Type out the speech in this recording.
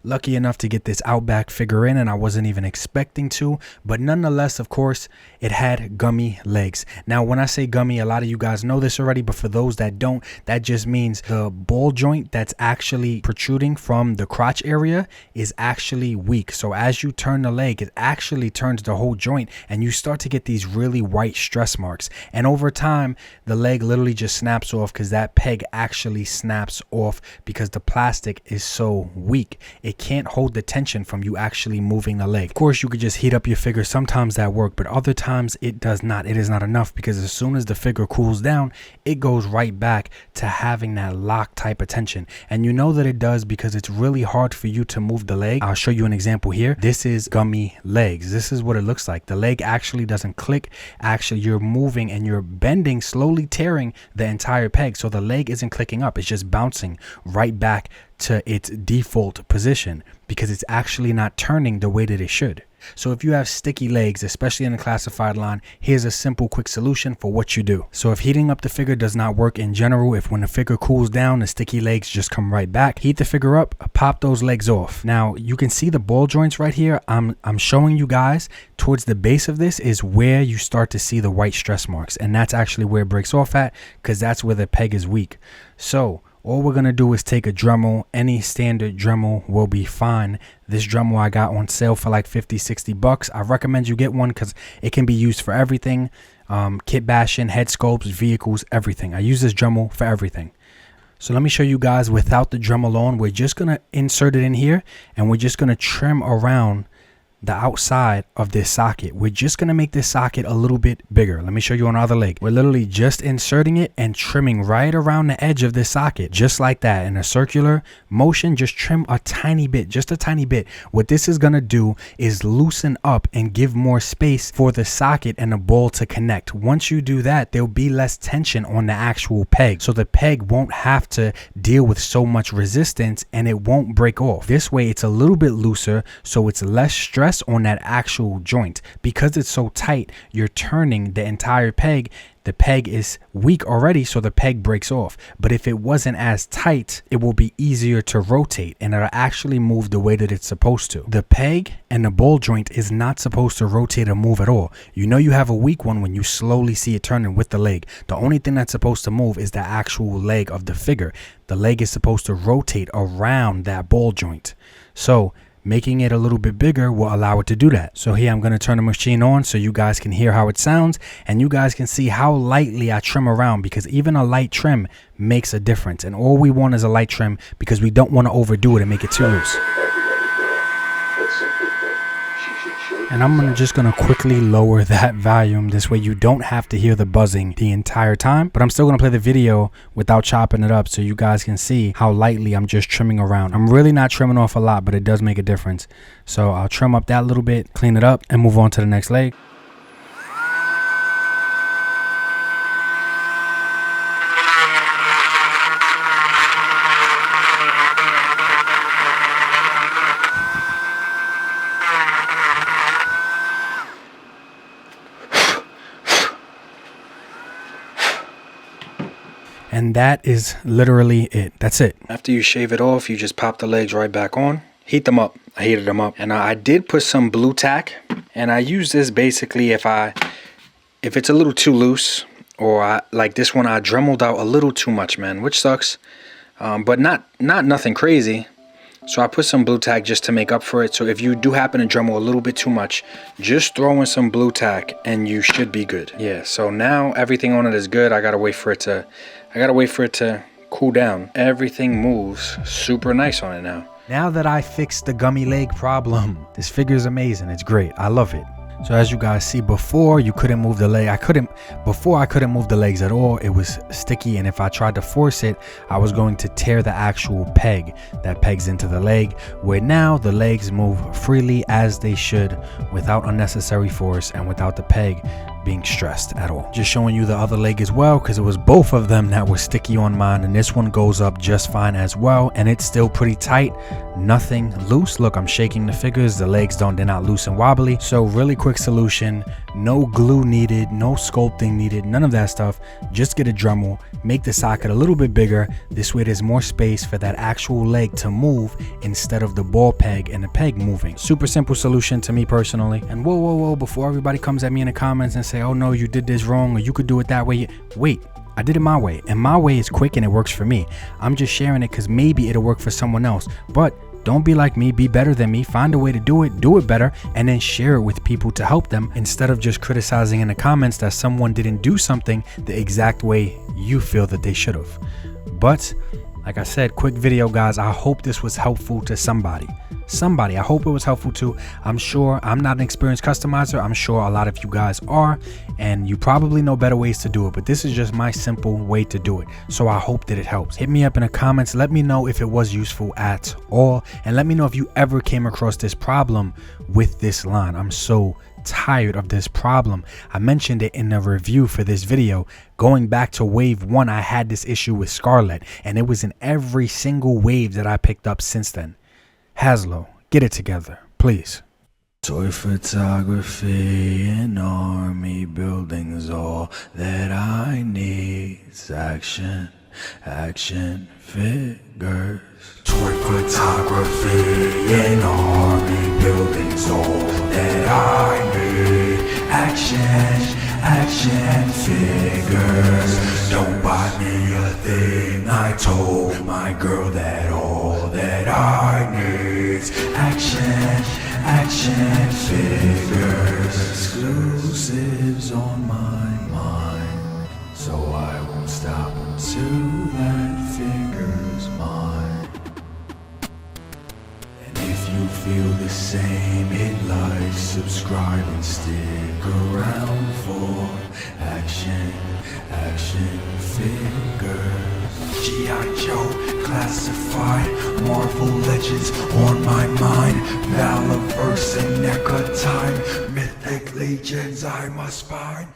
Lucky enough to get this Outback figure in, and I wasn't even expecting to, but nonetheless, of course, it had gummy legs. Now, when I say gummy, a lot of you guys know this already, but for those that don't, that just means the ball joint that's actually protruding from the crotch area is actually weak. So as you turn the leg, it actually turns the whole joint, and you start to get these really white stress marks. And over time, the leg literally just snaps off because that peg actually snaps off because the plastic is so weak. It can't hold the tension from you actually moving the leg. Of course, you could just heat up your figure. Sometimes that works, but other times it does not. It is not enough, because as soon as the figure cools down, it goes right back to having that lock type of tension. And you know that it does because it's really hard for you to move the leg. I'll show you an example here. This is gummy legs. This is what it looks like. The leg actually doesn't click. Actually, you're moving and you're bending, slowly tearing the entire peg. So the leg isn't clicking up. It's just bouncing right back to its default position because it's actually not turning the way that it should. So if you have sticky legs, especially in the classified line, here's a simple quick solution for what you do. So if heating up the figure does not work in general, if when the figure cools down, the sticky legs just come right back, heat the figure up, pop those legs off. Now you can see the ball joints right here. I'm showing you guys towards the base of this is where you start to see the white stress marks. And that's actually where it breaks off at, because that's where the peg is weak. So all we're going to do is take a Dremel. Any standard Dremel will be fine. This Dremel I got on sale for like 50-60 bucks. I recommend you get one because it can be used for everything. Kit bashing, head sculpts, vehicles, everything. I use this Dremel for everything. So let me show you guys without the Dremel on. We're just going to insert it in here, and we're just going to trim around the outside of this socket. We're just going to make this socket a little bit bigger. Let me show you on the other leg. We're literally just inserting it and trimming right around the edge of this socket, just like that, in a circular motion. Just trim a tiny bit, just a tiny bit. What this is going to do is loosen up and give more space for the socket and the ball to connect. Once you do that, there'll be less tension on the actual peg, so the peg won't have to deal with so much resistance and it won't break off. This way it's a little bit looser, so it's less stress on that actual joint. Because it's so tight, you're turning the entire peg. The peg is weak already, so the peg breaks off. But if it wasn't as tight, it will be easier to rotate, and it'll actually move the way that it's supposed to. The peg and the ball joint is not supposed to rotate or move at all. You know you have a weak one when you slowly see it turning with the leg. The only thing that's supposed to move is the actual leg of the figure. The leg is supposed to rotate around that ball joint. So making it a little bit bigger will allow it to do that. So here I'm going to turn the machine on so you guys can hear how it sounds, and you guys can see how lightly I trim around, because even a light trim makes a difference. And all we want is a light trim because we don't want to overdo it and make it too loose. And I'm just going to quickly lower that volume. This way you don't have to hear the buzzing the entire time. But I'm still going to play the video without chopping it up so you guys can see how lightly I'm just trimming around. I'm really not trimming off a lot, but it does make a difference. So I'll trim up that little bit, clean it up, and move on to the next leg. And that is literally it. That's it. After you shave it off, you just pop the legs right back on. Heat them up. I heated them up. And I did put some blue tack. And I use this basically if it's a little too loose, or like this one, I dremeled out a little too much, man, which sucks. But not nothing crazy. So I put some blue tack just to make up for it. So if you do happen to Dremel a little bit too much, just throw in some blue tack and you should be good. Yeah, so now everything on it is good. I gotta wait for it to cool down. Everything moves super nice on it now. Now that I fixed the gummy leg problem, this figure is amazing. It's great. I love it. So as you guys see, before you couldn't move the leg. I couldn't move the legs at all. It was sticky, and if I tried to force it, I was going to tear the actual peg that pegs into the leg, where now the legs move freely as they should, without unnecessary force and without the peg being stressed at all. Just showing you the other leg as well, because it was both of them that were sticky on mine, and this one goes up just fine as well, and it's still pretty tight. nothing loose. Look, I'm shaking the figures, the legs they're not loose and wobbly. So really quick solution, no glue needed, no sculpting needed, none of that stuff. Just get a Dremel, make the socket a little bit bigger. This way there's more space for that actual leg to move instead of the ball peg and the peg moving. Super simple solution to me personally. And whoa, before everybody comes at me in the comments and say, oh no, you did this wrong, or you could do it that way. Wait, I did it my way, and my way is quick and it works for me. I'm just sharing it because maybe it'll work for someone else. But don't be like me, be better than me, find a way to do it better, and then share it with people to help them, instead of just criticizing in the comments that someone didn't do something the exact way you feel that they should have. But like I said, quick video guys, I hope this was helpful to somebody. I hope it was helpful to. I'm sure I'm not an experienced customizer. I'm sure a lot of you guys are, and you probably know better ways to do it, but this is just my simple way to do it. So I hope that it helps. Hit me up in the comments. Let me know if it was useful at all, and let me know if you ever came across this problem with this line. I'm so tired of this problem. I mentioned it in the review for this video. Going back to wave 1, I had this issue with Scarlet, and it was in every single wave that I picked up since then. Haslo, get it together, please. Toy photography and army buildings, all that I need is action figures. Toy photography and army buildings, all that I need, action figures. Don't buy me a thing, I told my girl that all that I need is action figures. Exclusives on my mind, so I won't stop until that figure's mine. And if you feel the same, hit like, subscribe, and stick around for action figures. G.I. Joe, classified, Marvel Legends on my mind, Valorverse and NECA time, Mythic Legions I must find.